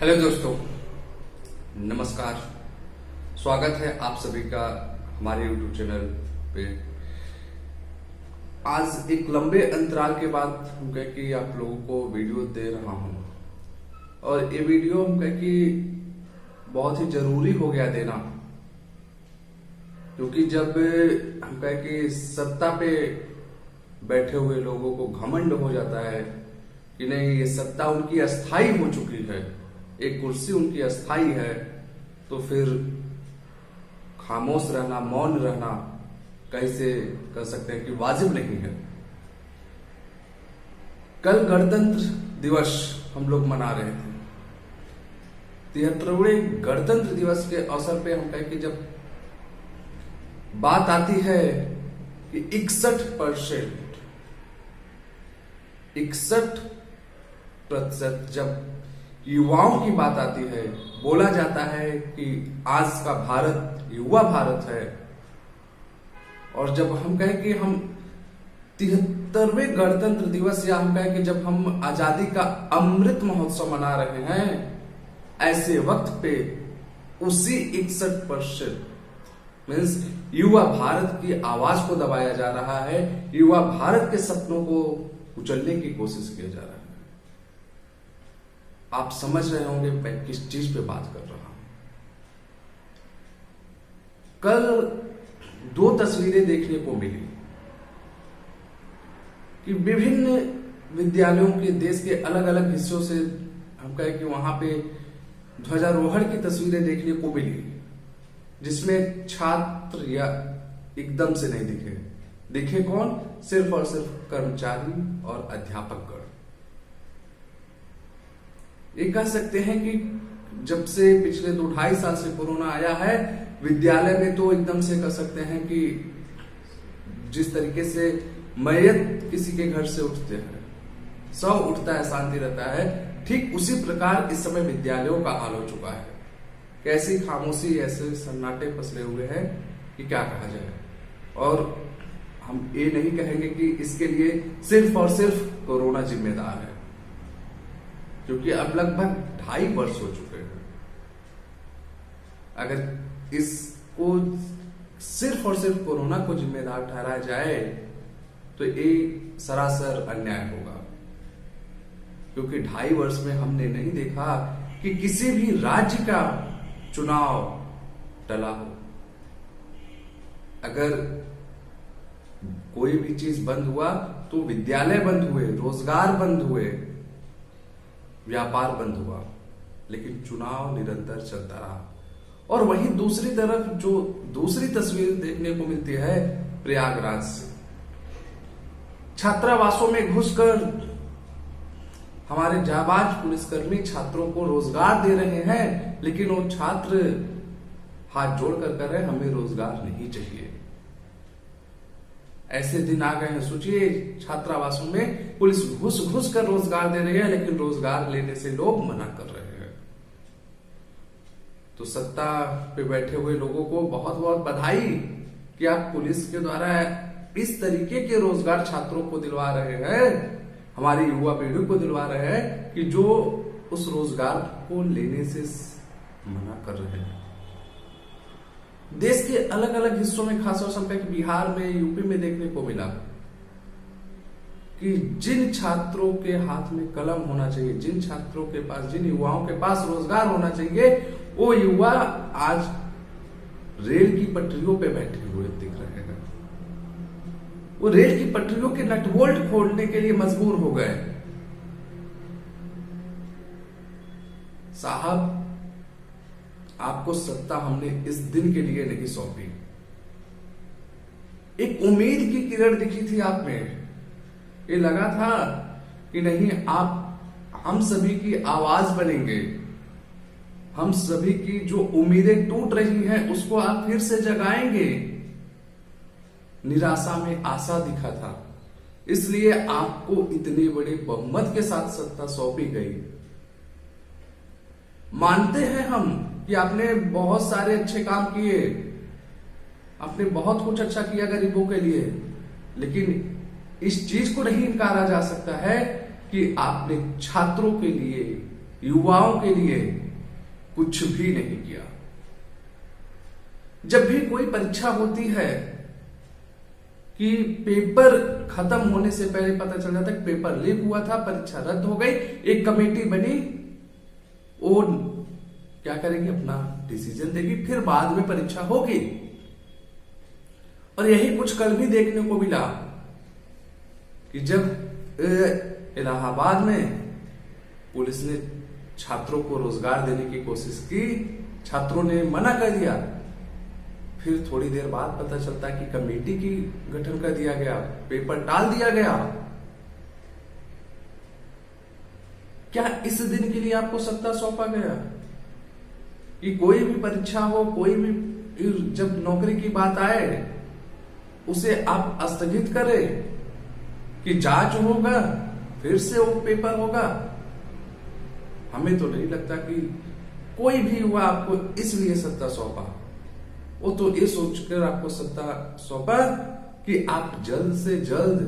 Hello दोस्तों, नमस्कार। स्वागत है आप सभी का हमारे YouTube चैनल पे। आज एक लंबे अंतराल के बाद हम कह कि आप लोगों को वीडियो दे रहा हूं, और ये वीडियो हम कह कि बहुत ही जरूरी हो गया देना, क्योंकि जब हम कह कि सत्ता पे बैठे हुए लोगों को घमंड हो जाता है कि नहीं, ये सत्ता उनकी अस्थाई हो चुकी है, एक कुर्सी उनकी अस्थाई है, तो फिर खामोश रहना, मौन रहना कैसे कर सकते हैं कि वाजिब नहीं है। कल गणतंत्र दिवस हम लोग मना रहे थे। 73वें गणतंत्र दिवस के अवसर पे हम कहें कि जब बात आती है कि 61% जब युवाओं की बात आती है, बोला जाता है कि आज का भारत युवा भारत है, और जब हम कहें कि हम 73वें गणतंत्र दिवस या हम कहें कि जब हम आजादी का अमृत महोत्सव मना रहे हैं, ऐसे वक्त पे उसी 61% मीन्स युवा भारत की आवाज को दबाया जा रहा है, युवा भारत के सपनों को कुचलने की कोशिश किया जा रहा है। आप समझ रहे होंगे मैं किस चीज पे बात कर रहा हूं। कल 2 तस्वीरें देखने को मिली कि विभिन्न विद्यालयों के देश के अलग अलग हिस्सों से हम कहें कि वहां पे ध्वजारोहण की तस्वीरें देखने को मिली, जिसमें छात्र या एकदम से नहीं दिखे कौन? सिर्फ और सिर्फ कर्मचारी और अध्यापक गण। ये कह सकते हैं कि जब से पिछले 2-2.5 साल से कोरोना आया है, विद्यालय में तो एकदम से कह सकते हैं कि जिस तरीके से मैयत किसी के घर से उठते हैं, सौ उठता है, शांति रहता है, ठीक उसी प्रकार इस समय विद्यालयों का हाल हो चुका है। कैसी खामोशी, ऐसे सन्नाटे पसरे हुए हैं कि क्या कहा जाए। और हम ये नहीं कहेंगे कि इसके लिए सिर्फ और सिर्फ कोरोना जिम्मेदार है, क्योंकि अब लगभग 2.5 वर्ष हो चुके हैं। अगर इसको सिर्फ और सिर्फ कोरोना को जिम्मेदार ठहराया जाए तो ये सरासर अन्याय होगा, क्योंकि 2.5 वर्ष में हमने नहीं देखा कि किसी भी राज्य का चुनाव टला हो। अगर कोई भी चीज बंद हुआ तो विद्यालय बंद हुए, रोजगार बंद हुए, व्यापार बंद हुआ, लेकिन चुनाव निरंतर चलता रहा। और वहीं दूसरी तरफ जो दूसरी तस्वीर देखने को मिलती है प्रयागराज से, छात्रावासों में घुसकर हमारे जाबाज पुलिसकर्मी छात्रों को रोजगार दे रहे हैं, लेकिन वो छात्र हाथ जोड़कर कह रहे हैं हमें रोजगार नहीं चाहिए। ऐसे दिन आ गए हैं, सोचिए, छात्रावासों में पुलिस घुस कर रोजगार दे रही है, लेकिन रोजगार लेने से लोग मना कर रहे हैं। तो सत्ता पे बैठे हुए लोगों को बहुत बहुत बधाई कि आप पुलिस के द्वारा इस तरीके के रोजगार छात्रों को दिलवा रहे हैं, हमारी युवा पीढ़ी को दिलवा रहे हैं कि जो उस रोजगार को लेने से मना कर रहे हैं। देश के अलग अलग हिस्सों में, खासतौर से बिहार में, यूपी में देखने को मिला कि जिन छात्रों के हाथ में कलम होना चाहिए, जिन छात्रों के पास, जिन युवाओं के पास रोजगार होना चाहिए, वो युवा आज रेल की पटरियों पे बैठे हुए दिख रहे हैं। वो रेल की पटरियों के नट बोल्ट खोलने के लिए मजबूर हो गए। साहब, आपको सत्ता हमने इस दिन के लिए नहीं सौंपी। एक उम्मीद की किरण दिखी थी आप में, ये लगा था कि नहीं, आप हम सभी की आवाज बनेंगे, हम सभी की जो उम्मीदें टूट रही हैं उसको आप फिर से जगाएंगे। निराशा में आशा दिखा था, इसलिए आपको इतने बड़े बहुमत के साथ सत्ता सौंपी गई। मानते हैं हम कि आपने बहुत सारे अच्छे काम किए, आपने बहुत कुछ अच्छा किया गरीबों के लिए, लेकिन इस चीज को नहीं इनकारा जा सकता है कि आपने छात्रों के लिए युवाओं के लिए कुछ भी नहीं किया। जब भी कोई परीक्षा होती है कि पेपर खत्म होने से पहले पता चल जाता है कि पेपर लीक हुआ था, परीक्षा रद्द हो गई, एक कमेटी बनी, वो क्या करेगी, अपना डिसीजन देगी, फिर बाद में परीक्षा होगी। और यही कुछ कल भी देखने को मिला कि जब इलाहाबाद में पुलिस ने छात्रों को रोजगार देने की कोशिश की, छात्रों ने मना कर दिया, फिर थोड़ी देर बाद पता चलता कि कमेटी की गठन कर दिया गया, पेपर टाल दिया गया। क्या इस दिन के लिए आपको सत्ता सौंपा गया कि कोई भी परीक्षा हो, कोई भी जब नौकरी की बात आए उसे आप स्थगित करें कि जांच होगा फिर से वो पेपर होगा? हमें तो नहीं लगता कि कोई भी हुआ आपको इसलिए सत्ता सौंपा। वो तो ये सोचकर आपको सत्ता सौंपा कि आप जल्द से जल्द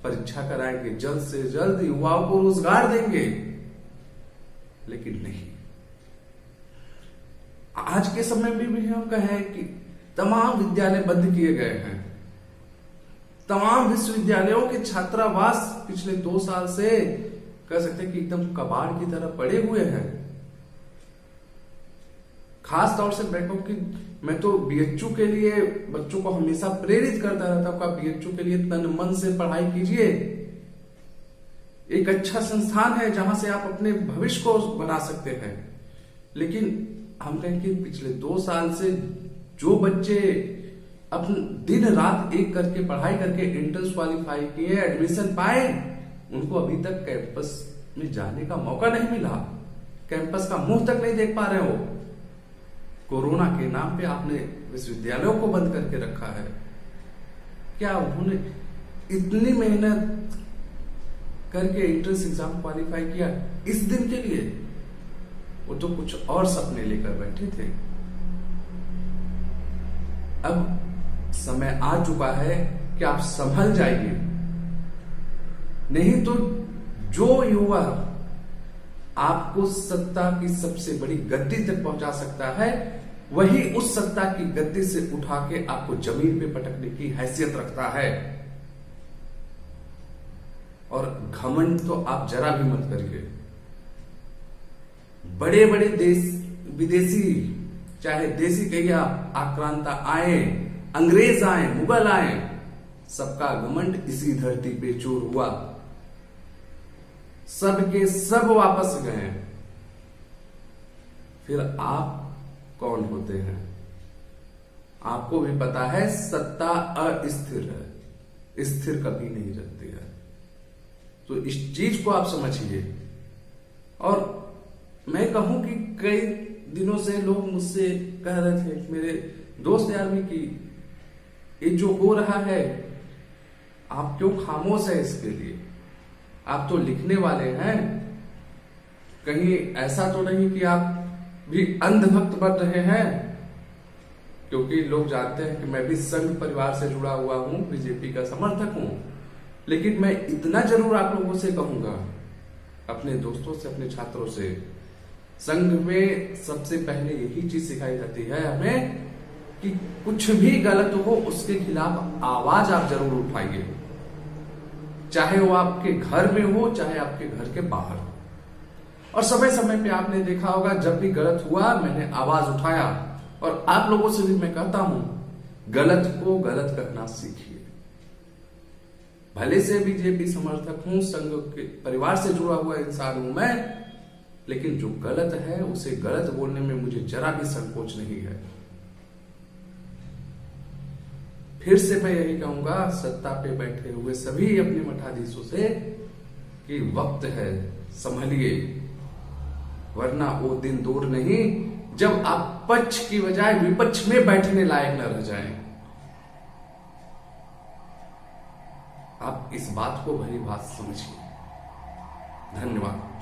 परीक्षा कराएंगे, जल्द से जल्द युवाओं को रोजगार देंगे, लेकिन नहीं। आज के समय में भी हम कहें कि तमाम विद्यालय बंद किए गए हैं, तमाम विश्वविद्यालयों के छात्रावास पिछले 2 साल से कह सकते हैं कि एकदम कबाड़ की तरह पड़े हुए हैं। खास तौर से मैं तो बीएचयू के लिए बच्चों को हमेशा प्रेरित करता रहता हूं कि बीएचयू के लिए तन मन से पढ़ाई कीजिए। एक अच्छा संस्थान है जहां से आप अपने भविष्य को बना सकते हैं। लेकिन हम कहें कि पिछले 2 साल से जो बच्चे अपने दिन रात एक करके पढ़ाई करके एंट्रेंस क्वालिफाई किए, एडमिशन पाए, उनको अभी तक कैंपस में जाने का मौका नहीं मिला, कैंपस का मुंह तक नहीं देख पा रहे हो। कोरोना के नाम पे आपने विश्वविद्यालयों को बंद करके रखा है। क्या उन्होंने इतनी मेहनत करके एंट्रेंस एग्जाम क्वालिफाई किया इस दिन के लिए? वो तो कुछ और सपने लेकर बैठे थे। अब समय आ चुका है कि आप संभल जाइए, नहीं तो जो युवा आपको सत्ता की सबसे बड़ी गद्दी तक पहुंचा सकता है, वही उस सत्ता की गद्दी से उठा के आपको जमीन पे पटकने की हैसियत रखता है। और घमंड तो आप जरा भी मत करिए। बड़े बड़े देश विदेशी, चाहे देसी कहिए आक्रांता आए, अंग्रेज आए, मुगल आए, सबका घमंड इसी धरती पे चूर हुआ। सब के सब वापस गए। फिर आप कौन होते हैं? आपको भी पता है सत्ता अस्थिर है, स्थिर कभी नहीं रहती है। तो इस चीज को आप समझिए। और मैं कहूं कि कई दिनों से लोग मुझसे कह रहे थे, मेरे दोस्त यार भी, कि ये जो हो रहा है आप क्यों खामोश है इसके लिए? आप तो लिखने वाले हैं, कहीं ऐसा तो नहीं कि आप भी अंधभक्त बन रहे हैं? क्योंकि लोग जानते हैं कि मैं भी संघ परिवार से जुड़ा हुआ हूं, बीजेपी का समर्थक हूं। लेकिन मैं इतना जरूर आप लोगों से कहूंगा, अपने दोस्तों से, अपने छात्रों से, संघ में सबसे पहले यही चीज सिखाई जाती है हमें कि कुछ भी गलत हो उसके खिलाफ आवाज आप जरूर उठाइए, चाहे वो आपके घर में हो, चाहे आपके घर के बाहर हो। और समय समय पे आपने देखा होगा, जब भी गलत हुआ मैंने आवाज उठाया। और आप लोगों से भी मैं कहता हूं, गलत को गलत करना सीखिए। भले से बीजेपी समर्थक हूं, संघ के परिवार से जुड़ा हुआ इंसान हूं मैं, लेकिन जो गलत है उसे गलत बोलने में मुझे जरा भी संकोच नहीं है। फिर से मैं यही कहूंगा सत्ता पे बैठे हुए सभी अपने मठाधीशों से कि वक्त है, संभलिए, वरना वो दिन दूर नहीं जब आप पक्ष की बजाय विपक्ष में बैठने लायक न रह जाएं। आप इस बात को भली बात समझिए। धन्यवाद।